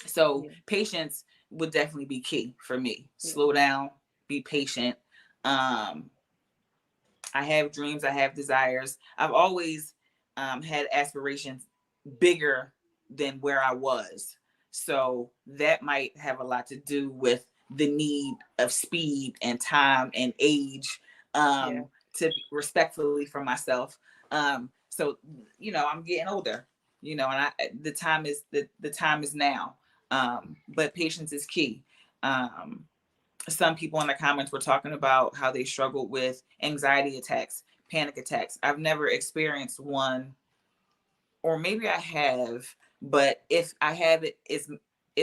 So patience would definitely be key for me. Slow down, be patient. I have dreams, I have desires. I've always had aspirations bigger than where I was. So that might have a lot to do with the need of speed and time and age to respectfully for myself. So, you know, I'm getting older, you know, and the time is now. But patience is key. Some people in the comments were talking about how they struggled with anxiety attacks, panic attacks. I've never experienced one, or maybe I have, but if I have it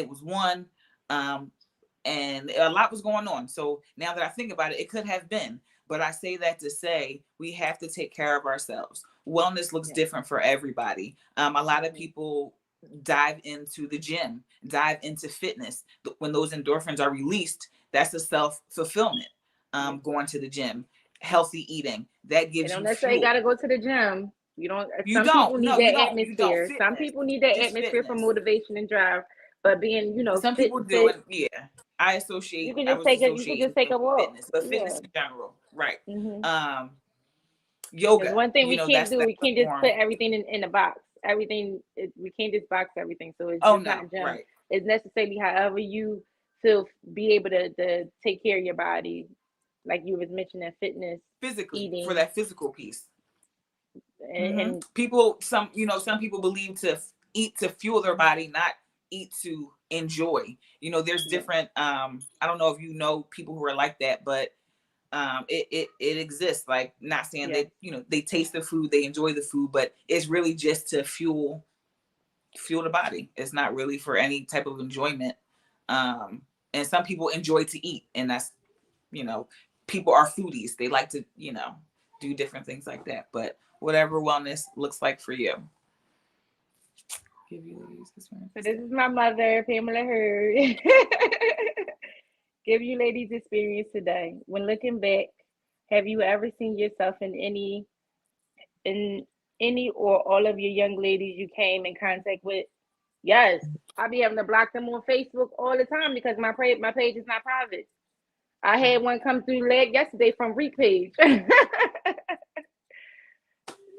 was one, and a lot was going on. So now that I think about it, it could have been. But I say that to say we have to take care of ourselves. Wellness looks different for everybody. A lot of people dive into the gym, dive into fitness. When those endorphins are released, that's a self-fulfillment. Going to the gym, healthy eating, that gives you fuel. Let's say you gotta go to the gym. Some people need that atmosphere. Some people need that atmosphere for motivation and drive. But being, you know, some people do it. Yeah, I associate. You can just take a walk. Fitness, but fitness in general, right? Yoga. One thing we can't do, we can't just put everything in a box. everything. We can't just box everything. So it's Oh just no, not gym. right. It's necessarily however you to be able to take care of your body, like you was mentioning, fitness, Physically, for eating, that physical piece. and People, some people believe to eat to fuel their body, not eat to enjoy. There's yeah, different. I don't know if you know people who are like that, but it exists. Like, not saying yeah. they they taste the food, they enjoy the food, but it's really just to fuel the body. It's not really for any type of enjoyment. And some people enjoy to eat, and that's you know people are foodies. They like to do different things like that. But whatever wellness looks like for you. Give you ladies this one. So this is my mother, Pamela Hurd. Give you ladies experience today. When looking back, have you ever seen yourself in any or all of your young ladies you came in contact with? Yes. I be having to block them on Facebook all the time because my page is not private. I had one come through late yesterday from Reek page.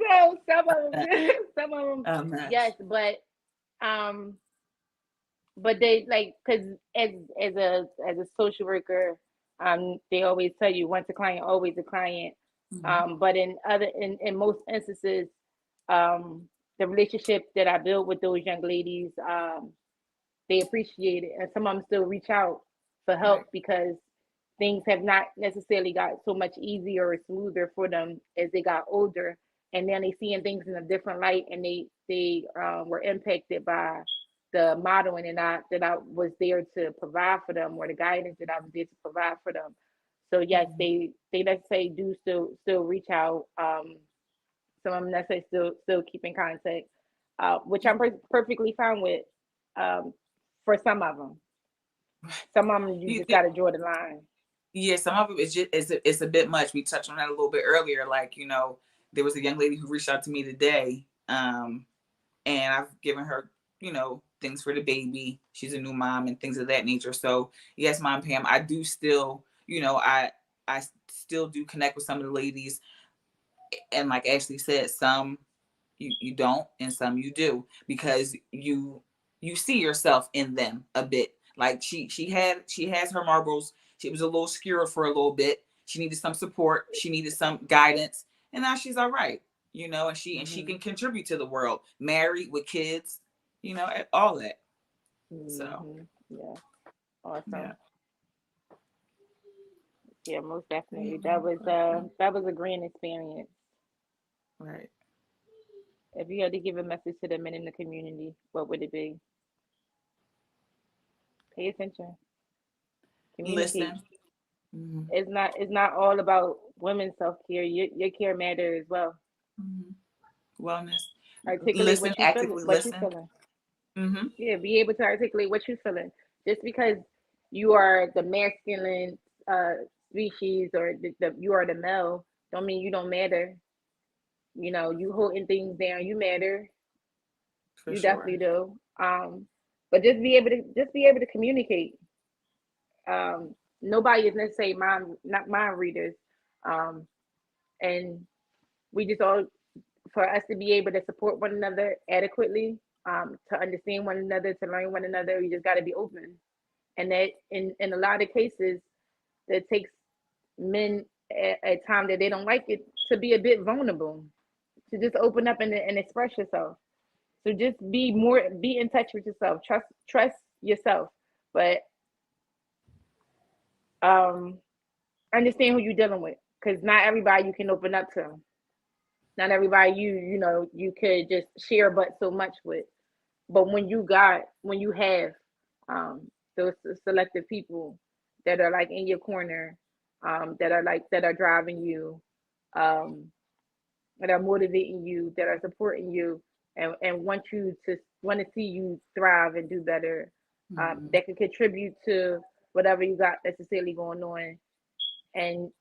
So some of them, yes, um, but they like because as a social worker, they always tell you once a client, always a client. But in most instances, the relationship that I build with those young ladies, they appreciate it, and some of them still reach out for help Right. because things have not necessarily got so much easier or smoother for them as they got older, and then they seeing things in a different light, and they were impacted by the modeling that I was there to provide for them, or the guidance that I was there to provide for them. So yes, they let's say do still reach out. Some of them let's say still keep in contact, which I'm perfectly fine with. Um, for some of them you You just got to draw the line. Yeah, some of it is just it's a bit much. We touched on that a little bit earlier. Like, there was a young lady who reached out to me today, and I've given her, things for the baby. She's a new mom and things of that nature. So yes, Mom Pam, I do still, I still do connect with some of the ladies, and like Ashley said, some you don't, and some you do, because you see yourself in them a bit. Like, she has her marbles. She was a little skewer for a little bit. She needed some support. She needed some guidance, and now she's all right. And she can contribute to the world, married with kids, all that. So Yeah, yeah. awesome. Yeah, most Any definitely. more questions? That was a grand experience. Right. If you had to give a message to the men in the community, what would it be? Pay attention, communicate. Listen. Mhm. It's not all about women's self care. Your care matter as well. Mhm. Wellness. Articulate Listen, what you feel, actively what you listen. feeling. Hmm. Yeah, be able to articulate what you feeling. Just because you are the masculine uh species, or you are the male, don't mean you don't matter. You holding things down, you matter. For You sure. definitely do. But just be able to communicate. Nobody is necessarily not mind readers. Um, and we just all for us to be able to support one another adequately, to understand one another, to learn one another, we just got to be open. And that in a lot of cases, that takes men at time that they don't like it to be a bit vulnerable, to just open up and express yourself. So just be in touch with yourself. Trust yourself, but um, understand who you're dealing with, because not everybody you can open up to. Not everybody you could just share but so much with. But when you have those selective people that are like in your corner, that are driving you, um, that are motivating you, that are supporting you, and want to see you thrive and do better, Mhm. that can contribute to whatever you got necessarily going on. And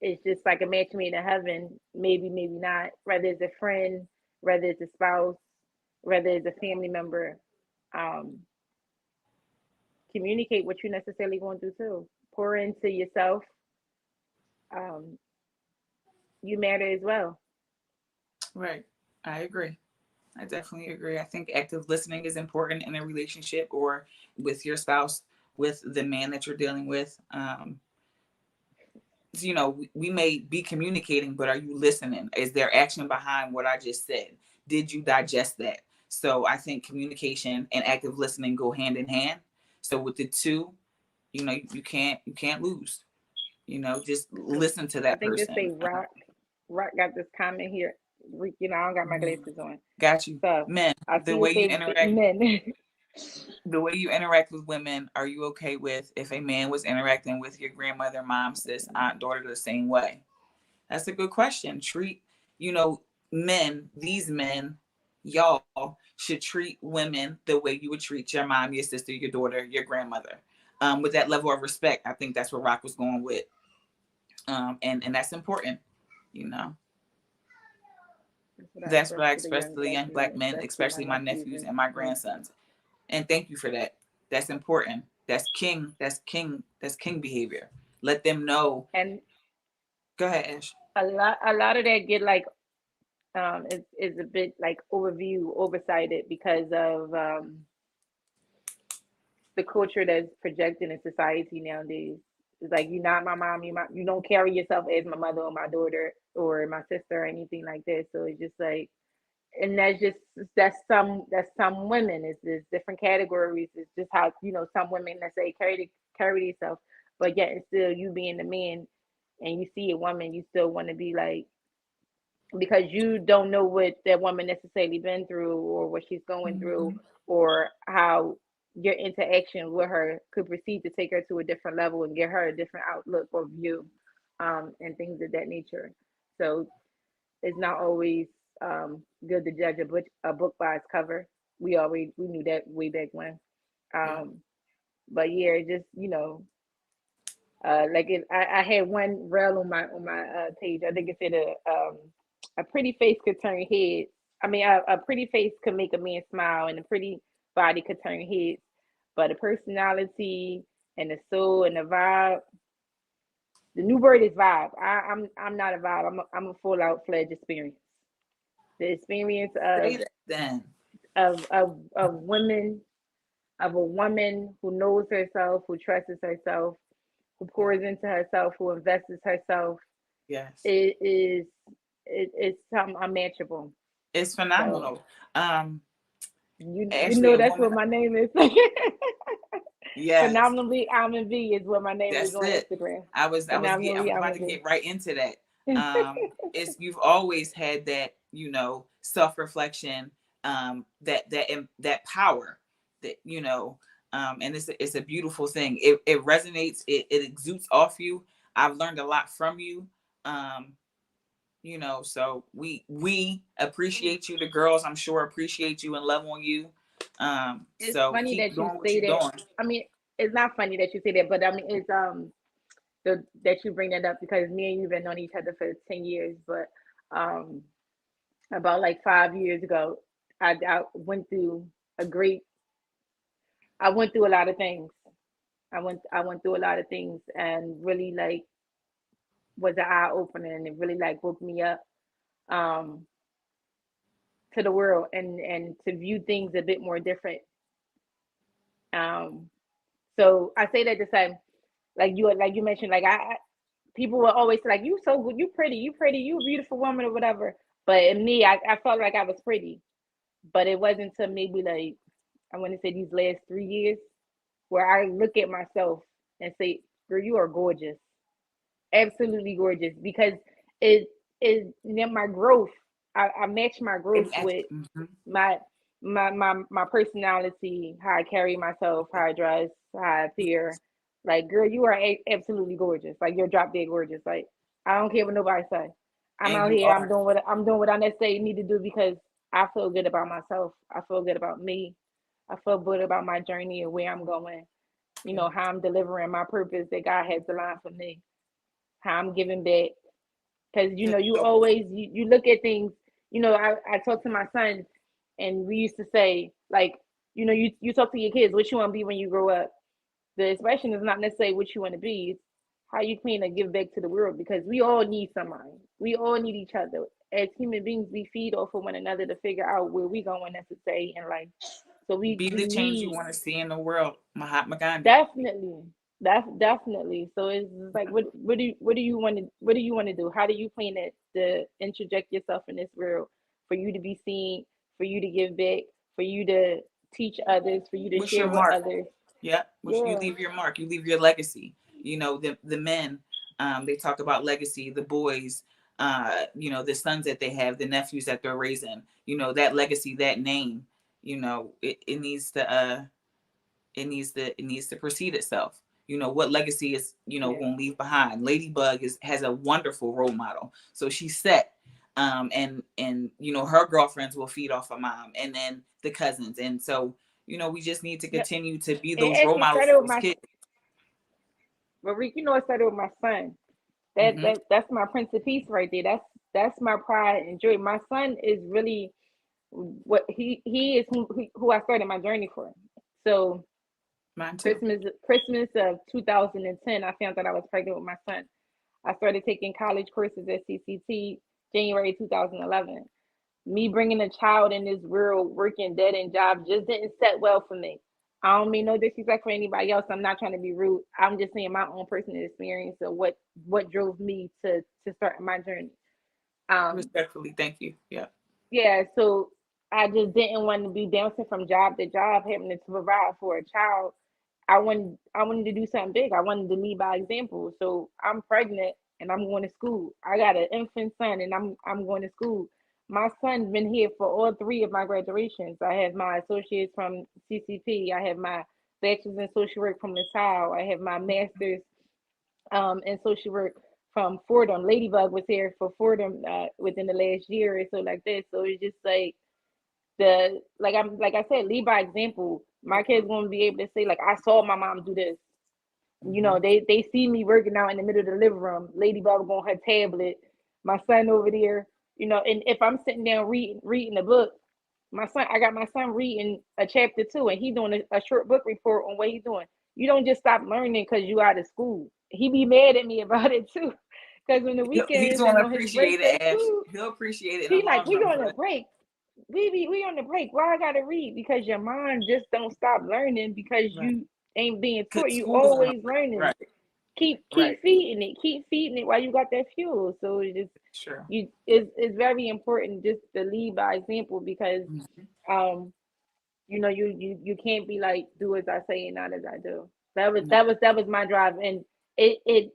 it's just like a match made in heaven, maybe not, whether it's a friend, whether it's a spouse, whether it's a family member. um, Communicate what you necessarily going to do too. Pour into yourself. You matter as well. Right. I agree. I definitely agree. I think active listening is important in a relationship or with your spouse, with the man that you're dealing with. You know, we may be communicating, but are you listening? Is there action behind what I just said? Did you digest that? So I think communication and active listening go hand in hand. So with the two, you know, you can't lose. You know, just listen to I that think they say person. Rock got this comment here. You know, I don't got my glasses on. Got you. So Men, I the see it way you say interact, men. the way you interact with women, are you okay with if a man was interacting with your grandmother, mom, sis, aunt, daughter the same way? That's a good question. Treat, you know, these men, y'all should treat women the way you would treat your mom, your sister, your daughter, your grandmother, with that level of respect. I think that's what Rock was going with. And that's important, you know. That's what I express to the young black men, especially my nephews and my grandsons. And thank you for that. That's important. That's king. That's king. That's king behavior. Let them know. And Go ahead, Ash. a lot of that get like is a bit like oversighted because of the culture that's projected in society nowadays. It's like you're not my mom, you don't carry yourself as my mother or my daughter or my sister or anything like that. So it's just like, and that's some women. It's different categories. It's just how some women, let's say, carry themselves, but yet and still you being the man and you see a woman, you still want to be like, because you don't know what that woman necessarily been through or what she's going through, Mhm. or how your interaction with her could proceed to take her to a different level and get her a different outlook or view, and things of that nature. So it's not always good to judge a book by its cover. We knew that way back when. Yeah. But yeah, it just like I had one rail on my page. I think it said a pretty face could turn heads. I mean, a pretty face could make a man smile, and a pretty body could turn heads. But the personality and the soul and the vibe, the new word is vibe. I'm not a vibe. I'm a full out fledged experience. The experience Say that then. of women, of a woman who knows herself, who trusts herself, who Yeah. pours into herself, who invests herself. Yes. It's something unmatchable. It's So phenomenal. Um, you Ashley, know a that's woman. what my name is. Yes, Phenomenally Almond V is what my name is that's on it. Instagram. I Phenomenally was about Almond to V. get right into that. It's you've always had that, you know, self reflection, that power, that and it's a beautiful thing. It resonates. It exudes off you. I've learned a lot from you. Um, so we appreciate you. The girls, I'm sure, appreciate you and love on you. It's So funny keep that you doing what say you're that. doing. I mean, it's not funny that you say that, but I mean, it's that you bring that up because me and you've been on each other for 10 years, but um, about like 5 years ago, I went through a great. I went through a lot of things. I went through a lot of things and really like was an eye opener, and it really like woke me up um to the world and to view things a bit more different. Um so I say that to say, like you mentioned, like I people will always say like, you so good, you pretty, you a beautiful woman or whatever. But in me, I felt like I was pretty. But it wasn't until maybe like, I want to say these last 3 years, where I look at myself and say, girl, you are gorgeous. Absolutely gorgeous. Because it is my growth. I match my growth with Mhm. my my personality, how I carry myself, how I dress, how I appear. Like, girl, you are absolutely gorgeous. Like, you're drop dead gorgeous. Like, I don't care what nobody say. I'm And out you here. I'm are. doing what I necessarily need to do because I feel good about myself. I feel good about me. I feel good about my journey and where I'm going. Yeah. How I'm delivering my purpose that God has aligned for me. How I'm giving back. Because you So always you look at things. I talk to my son, and we used to say like, you talk to your kids what you want to be when you grow up. The expression is not necessarily what you want to be, it's how you plan to give back to the world, because we all need somebody, we all need each other as human beings, we feed off of one another to figure out where we going necessarily in life. So we Be the change you need want to see in the world, Mahatma Gandhi. definitely, that's definitely. So it's just like, what do you want to do? How do you plan to interject yourself in this world for you to be seen, for you to give back, for you to teach others, for you to What's share your with mark? others? Yeah, which you Yeah. leave your mark, you leave your legacy. You know, the men, they talk about legacy, the boys, you know, the sons that they have, the nephews that they're raising, you know, that legacy, that name, you know, it needs to it needs to precede itself. You know, what legacy is, you know, Yeah. going to leave behind. Ladybug has a wonderful role model. So she's set. And you know, her girlfriends will feed off her mom, and then the cousins. And so, you know, we just need to Yep. continue to be It those role actually models started for with those my, kids. but Rick, it started with my son. Hmm. That's my Prince of Peace right there. That's my pride and joy. My son is really what he is who I started my journey for. So Mine too. Christmas of 2010, I found out I was pregnant with my son. I started taking college courses at CCT January 2011. Me bringing a child in this world, working dead end job, just didn't set well for me. I don't mean no disrespect for anybody else. I'm not trying to be rude. I'm just saying my own personal experience of what drove me to start my journey. Respectfully, thank you. Yeah. Yeah, so I just didn't want to be bouncing from job to job, having to provide for a child. I wanted to do something big. I wanted to lead by example. So I'm pregnant and I'm going to school. I got an infant son and I'm going to school. My son's been here for all three of my graduations. I have my associates from CCP. I have my bachelor's in social work from LaSalle. I have my master's in social work from Fordham. Ladybug was here for Fordham within the last year or so like this. So it's just like like I said, lead by example. My kids gonna be able to say, like, I saw my mom do this. You know, they see me working out in the middle of the living room, Ladybug on her tablet, my son over there, you know, and if I'm sitting down reading a book, I got my son reading a chapter 2 and he doing a short book report on what he's doing. You don't just stop learning because you out of school. He be mad at me about it too. Because on the He's weekends going and to on his appreciate breaks it, at Ash. school, He'll appreciate it in he the like, long we run. on a break. We on the break. Why I gotta read? Because your mind just don't stop learning because Right. you ain't being taught. Because You school's on a always break. learning. Right. Keep Right. feeding it. Keep feeding it while you got that fuel. So it just Sure. it's very important just to lead by example because you know you can't be like do as I say and not as I do. That was my drive and it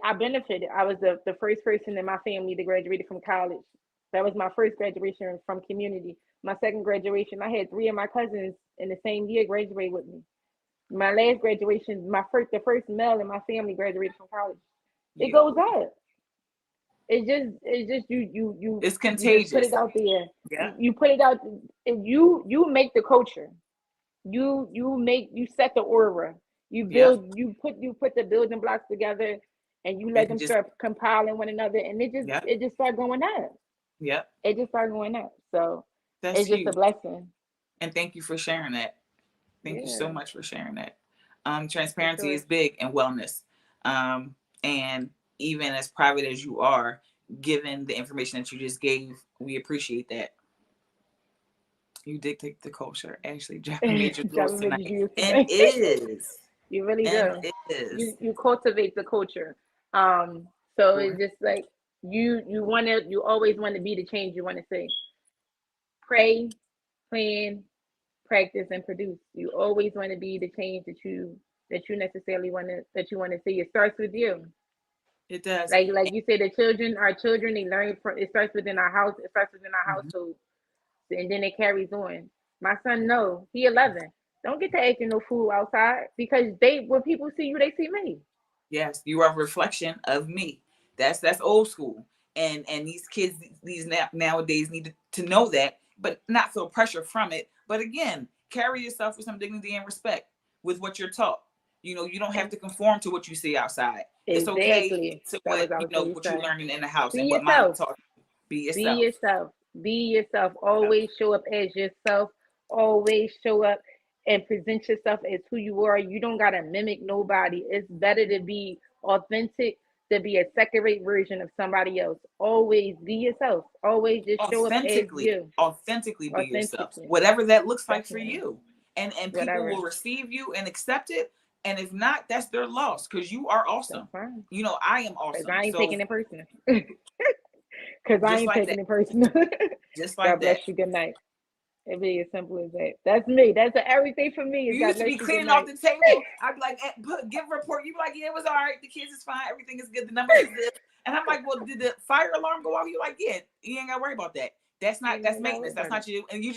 I benefited. I was the first person in my family to graduate from college. That was my first graduation from community. My second graduation, I had 3 of my cousins in the same year graduate with me. My last graduation, the first male in my family graduated from college. It goes up. It's just It's you just put contagious. it out there. Yeah. You put it out and you make the culture. You set the aura. You Yeah. build you put the building blocks together and you let And them just, start compiling one another and yeah. it just start going up. Yeah. It just start going up. So That's it's just a huge. blessing. And thank you for sharing that. Thank you so Yeah, much for sharing that. for Transparency sure. is big in wellness. And even as private as you are, given the information that you just gave, we appreciate that. You dictate the culture. Actually, dropping major jewels Driving tonight. you And is. You really And do. is. You cultivate the culture. So it's Sure. just like you always want to be the change you want to see. Pray, plan, practice, and produce. You always want to be the change that you necessarily want to see. It starts with you. It does. Like you said, our children, they learn from. It starts within our house. It starts within our Mhm. household, and then it carries on. My son, no, he 11. Don't get to acting no fool outside because when people see you, they see me. Yes, you are a reflection of me. That's old school. And these kids, these nowadays need to know that, but not feel pressure from it. But again, carry yourself with some dignity and respect with what you're taught. You know, you don't have And to conform to what you see outside. It's okay exactly, to that was what I you was know going to what you're say. learning in the house Be and what mom yourself. taught you. Be Be yourself. yourself. Be yourself. Yep. Always show up as yourself. Always show up and present yourself as who you are. You don't gotta mimic nobody. It's better to be authentic to be a second-rate version of somebody else. Always be yourself. Always just show up as you. Authentically be yourself, Authentically. whatever that looks like for Definitely. you, and people Whatever. will receive you and accept it, and if not, that's their loss, because you are awesome. That's fine. You know, I am 'Cause awesome. I ain't So taking it personal. Because I just ain't like taking that, it personal. just God like bless that. you. Good night. It be as simple as that. That's me. That's everything for me. Is You God used to bless be you. Good cleaning night. off the table. I'd be like, give a report. You'd be like, yeah, it was all right. The kids is fine. Everything is good. The numbers is this. And I'm like, well, did the fire alarm go off? You're like, yeah, you ain't got to worry about that. That's maintenance. That's not you. And you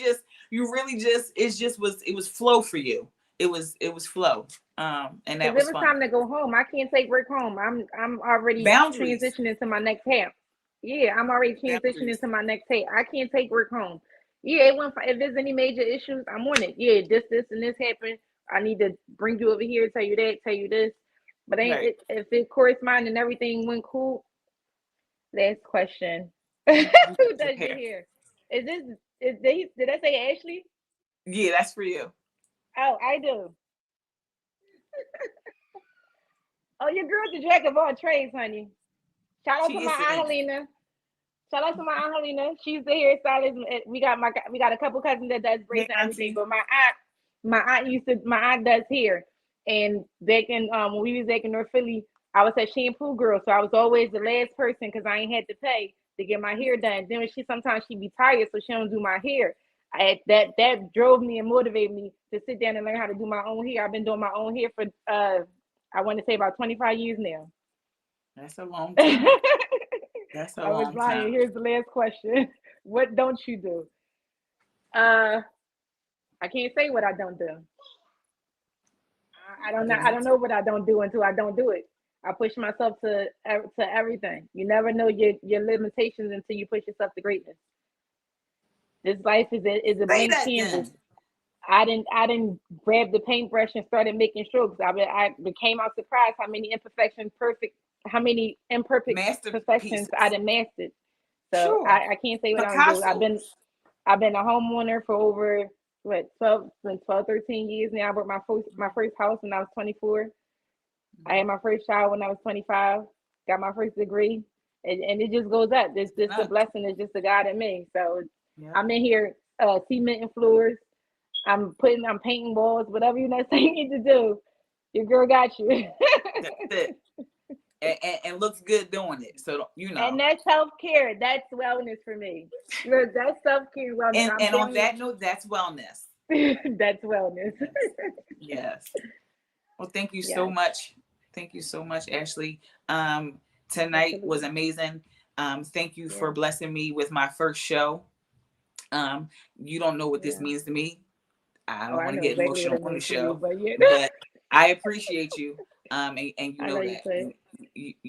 really just, it was flow for you. It was flow. And that was it was fun. time to go home. I can't take work home. I'm already Boundaries. transitioning to my next half. Yeah, I'm already transitioning to my next half. I can't take work home. Yeah, if there's any major issues, I'm on it. Yeah, this and this happened. I need to bring you over here, tell you that, tell you this. But if it corresponded and everything went cool. Last question. Who does your hair? Did I say Ashley? Yeah, that's for you. Oh, I do. Oh, your girl's the jack of all trades, honey. Shout out to my Aunt Helena. Shout out to my Aunt Helena. She's the hairstylist. We got a couple cousins that does braids and everything. But my aunt does hair. And back in when we was back in North Philly, I was a shampoo girl, so I was always the last person because I ain't had to pay to get my hair done. Then sometimes she'd be tired, so she don't do my hair. That drove me and motivated me to sit down and learn how to do my own hair. I've been doing my own hair for I want to say about 25 years now. That's a long time. That's a long time. Here's the last question. What don't you do? I can't say what I don't do. I don't know what I don't do until I don't do it. I push myself to everything. You never know your limitations until you push yourself to greatness. This life is a blank canvas. I didn't grab the paintbrush and started making strokes. I became out surprised how many imperfections perfections I done mastered. So sure. I can't say what I don't do. I've been a homeowner for over 12, 13 years now. I bought my first house when I was 24. I had my first child when I was 25. Got my first degree, and it just goes up. This a blessing. It's just a God in me. So I'm in here cementing floors. I'm painting walls. Whatever you need to do, your girl got you. That's it. And looks good doing it. So And that's self-care. That's wellness for me. That's self-care, wellness. And on that note, that's wellness. That's wellness. Yes. Well, thank you so much. Thank you so much, Ashley. Tonight was amazing. Thank you for blessing me with my first show. You don't know what this means to me. I don't want to get emotional on the show, but I appreciate you. And you know that.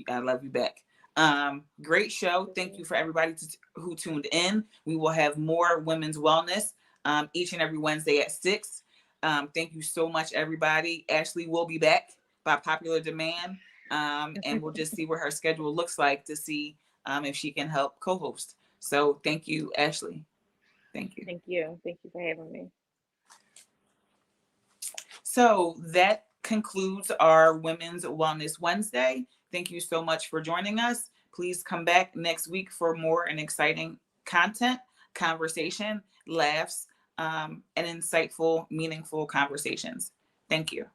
I love you back. Great show. Thank you for everybody who tuned in. We will have more women's wellness each and every Wednesday at 6. Thank you so much, everybody. Ashley will be back by popular demand. And we'll just see what her schedule looks like to see if she can help co-host. So thank you, Ashley. Thank you. Thank you. Thank you for having me. So that concludes our Women's Wellness Wednesday. Thank you so much for joining us. Please come back next week for more and exciting content, conversation, laughs, and insightful, meaningful conversations. Thank you.